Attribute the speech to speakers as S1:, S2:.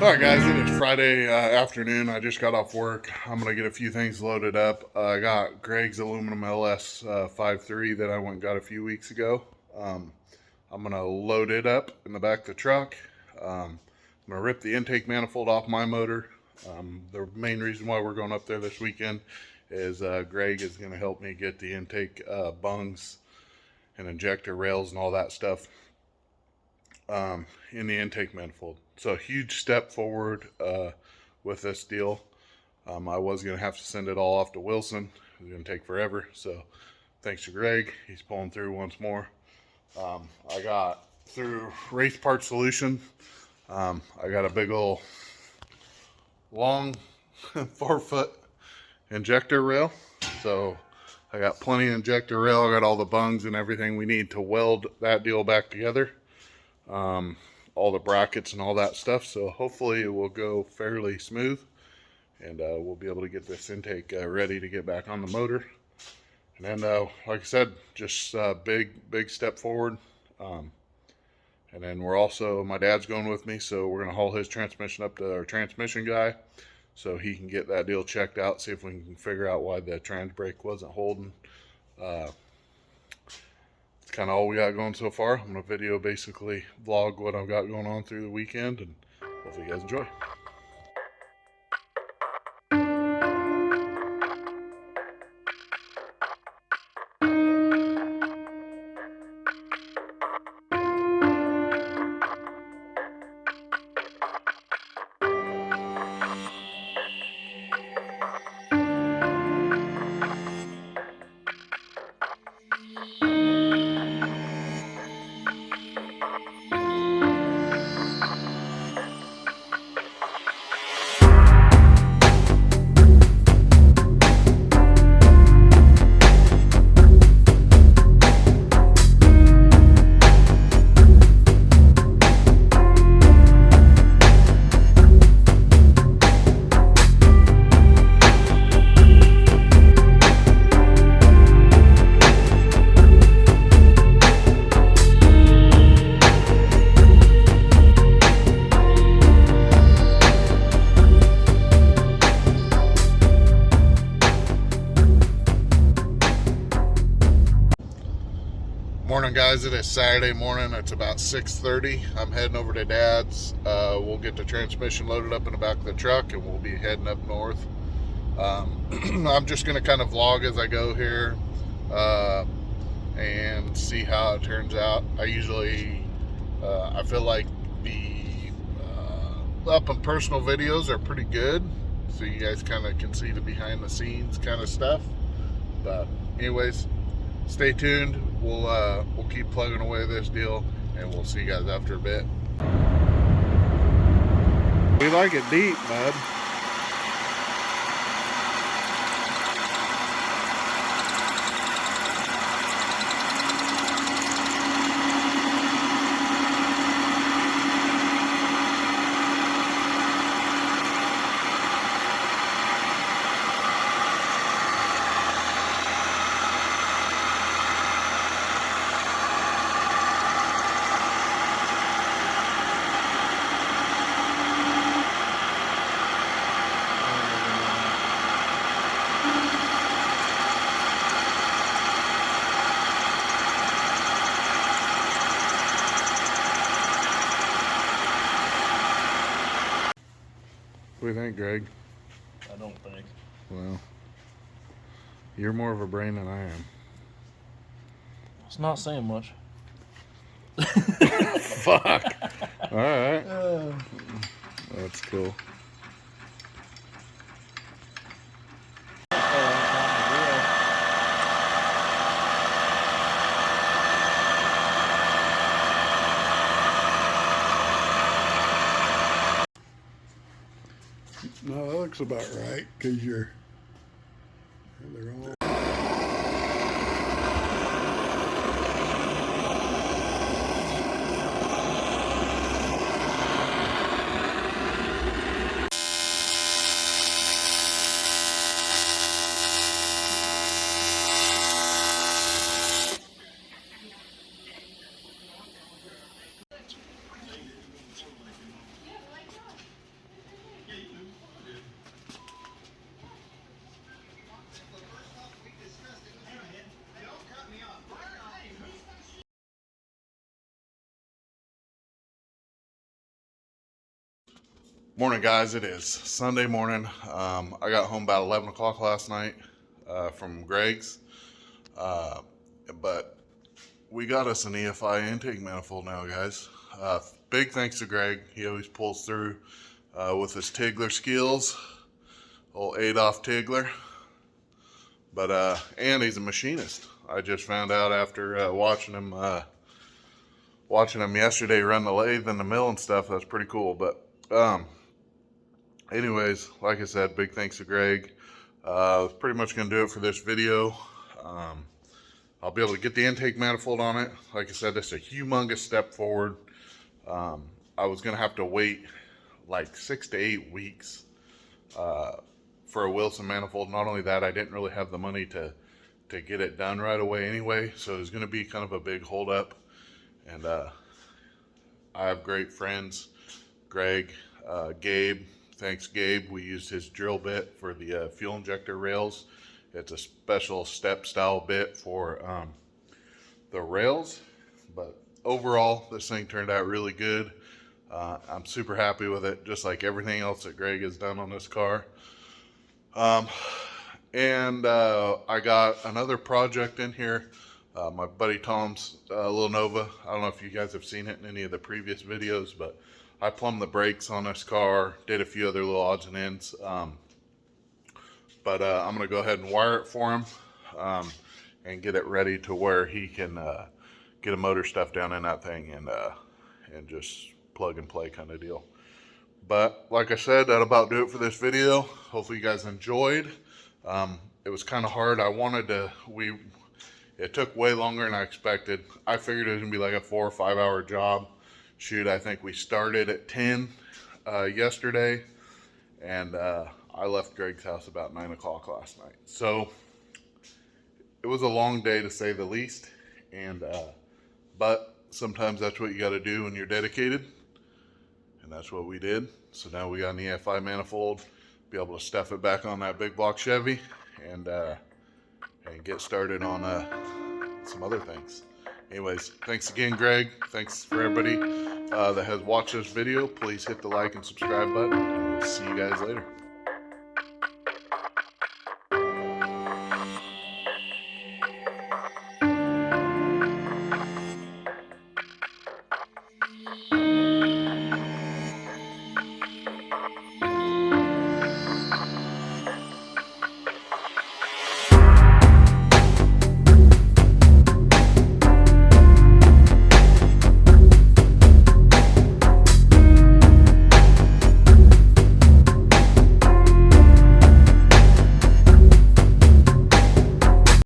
S1: Alright guys, it is Friday afternoon. I just got off work. I'm going to get a few things loaded up. I got Greg's aluminum LS 53 that I went and got a few weeks ago. I'm going to load it up in the back of the truck. I'm going to rip the intake manifold off my motor. The main reason why we're going up there this weekend is Greg is going to help me get the intake bungs and injector rails and all that stuff in the intake manifold. So a huge step forward with this deal. I was going to have to send it all off to Wilson. It was going to take forever. So thanks to Greg, he's pulling through once more. I got through Race Part Solution. I got a big old long 4-foot injector rail. So I got plenty of injector rail. I got all the bungs and everything we need to weld that deal back together. All the brackets and all that stuff, so hopefully it will go fairly smooth, and we'll be able to get this intake ready to get back on the motor. And then like I said, just big step forward. And then we're also, my dad's going with me, so we're going to haul his transmission up to our transmission guy so he can get that deal checked out, see if we can figure out why the trans brake wasn't holding. Kind of all we got going so far. I'm going to video basically vlog what I've got going on through the weekend, and hopefully you guys enjoy. Morning guys, it is Saturday morning. It's about 6:30. I'm heading over to Dad's. We'll get the transmission loaded up in the back of the truck and we'll be heading up north. I'm just going to kind of vlog as I go here and see how it turns out. I usually, I feel like the up and personal videos are pretty good, so you guys kind of can see the behind the scenes kind of stuff. But anyways, stay tuned. We'll keep plugging away this deal, and we'll see you guys after a bit. We like it deep, bud. What do you think, Greg?
S2: I don't think.
S1: Well, you're more of a brain than I am.
S2: It's not saying much.
S1: Fuck. All right. That's cool.
S3: No, that looks about right, because they're all...
S1: Morning, guys. It is Sunday morning. I got home about 11 o'clock last night from Greg's, but we got us an EFI intake manifold now, guys. Big thanks to Greg. He always pulls through with his Tigler skills, old Adolf Tigler. But and he's a machinist. I just found out after watching him yesterday run the lathe and the mill and stuff. That's pretty cool. But anyways, like I said, big thanks to Greg. That's pretty much gonna do it for this video. I'll be able to get the intake manifold on it. Like I said, it's a humongous step forward. I was gonna have to wait like 6 to 8 weeks for a Wilson manifold. Not only that, I didn't really have the money to get it done right away anyway, so it was gonna be kind of a big holdup. And I have great friends, Greg, Gabe. Thanks, Gabe. We used his drill bit for the fuel injector rails. It's a special step style bit for the rails, but overall this thing turned out really good. I'm super happy with it, just like everything else that Greg has done on this car. And I got another project in here. My buddy Tom's little Nova. I don't know if you guys have seen it in any of the previous videos, but I plumbed the brakes on this car, did a few other little odds and ends. But I'm going to go ahead and wire it for him and get it ready to where he can get a motor stuff down in that thing and just plug and play kind of deal. But like I said, that'll about do it for this video. Hopefully you guys enjoyed. It was kind of hard. It took way longer than I expected. I figured it was going to be like a 4 or 5 hour job. Shoot, I think we started at 10 yesterday, and I left Greg's house about 9 o'clock last night. So it was a long day to say the least, and but sometimes that's what you got to do when you're dedicated, and that's what we did. So now we got an EFI manifold, be able to stuff it back on that big block Chevy, and get started on some other things. Anyways, thanks again, Greg. Thanks for everybody that has watched this video. Please hit the like and subscribe button, and we'll see you guys later.